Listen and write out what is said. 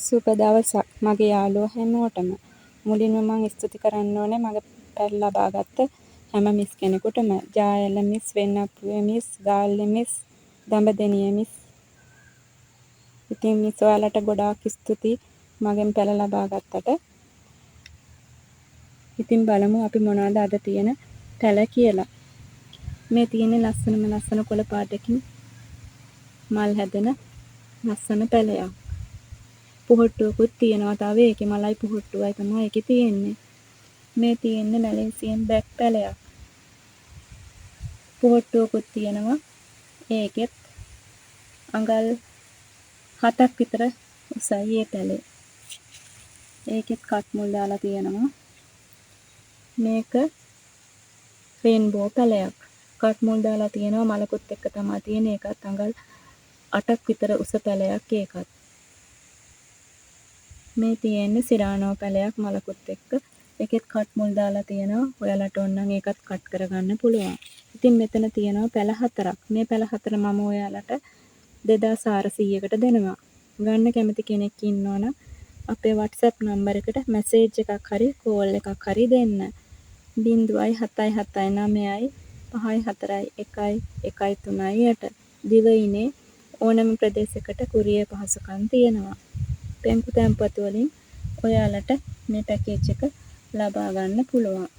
සුබ දවසක් මගේ යාළුවෝ හැමෝටම. මුලින්ම මං ස්තුති කරන්න ඕනේ මගේ පැල් ලබාගත්ත හැම මිස් කෙනෙකුටම. ජායල miss, වෙන්නප්පුවේ miss, ගාල්ලේ miss, Dambadeniya miss. ඉතින් මිස් ඔයාලට ගොඩාක් ස්තුතියි මගෙන් පැල ලබාගත්තට. ඉතින් බලමු අපි මොනවද අද තියෙන පැල කියලා. මේ තියෙන්නේ ලස්සන කොළ පාටකින් මල් හැදෙන ලස්සන පැලයක්. පුහුට්ටුවකුත් තියෙනවා තව ඒකේ මලයි පුහුට්ටුවයි තමයි ඒකේ තියෙන්නේ. මේ තියෙන්නේ මැලේසියන් බ්ලැක් පැලයක්. පුහුට්ටුවකුත් තියෙනවා ඒකෙත් අඟල් 7ක් විතර උසයි මේ පැලේ. ඒකෙත් කට් මුල් දාලා තියෙනවා. මේක රේන්බෝ පැලයක්. කට් මුල් දාලා තියෙනවා මලකුත් එක්ක තමයි තියෙන්නේ. ඒකත් අඟල් 8ක් විතර උස පැලයක් ඒකත්. මේ තියෙන්නේ සිරානෝ පැලයක් මලකුත් එක්ක. ඒකෙත් කට් මුල් දාලා තියෙනවා. ඔයාලට ඕන නම් ඒකත් කට් කරගන්න පුළුවන්. ඉතින් මෙතන තියෙනවා පැල 4ක්. මේ පැල 4 මම ඔයාලට 2400කට දෙනවා. ගන්න කැමති කෙනෙක් ඉන්නවනම් අපේ WhatsApp නම්බර් එකට මැසේජ් එකක් හරි කෝල් එකක් හරි දෙන්න. 0779 541 දිවයිනේ ඕනම ප්‍රදේශයකට කුරියර් පහසුකම් තියෙනවා. බැංකු තැන්පතු වලින් ඔයාලට මේ පැකේජ් එක ලබා ගන්න පුළුවන්.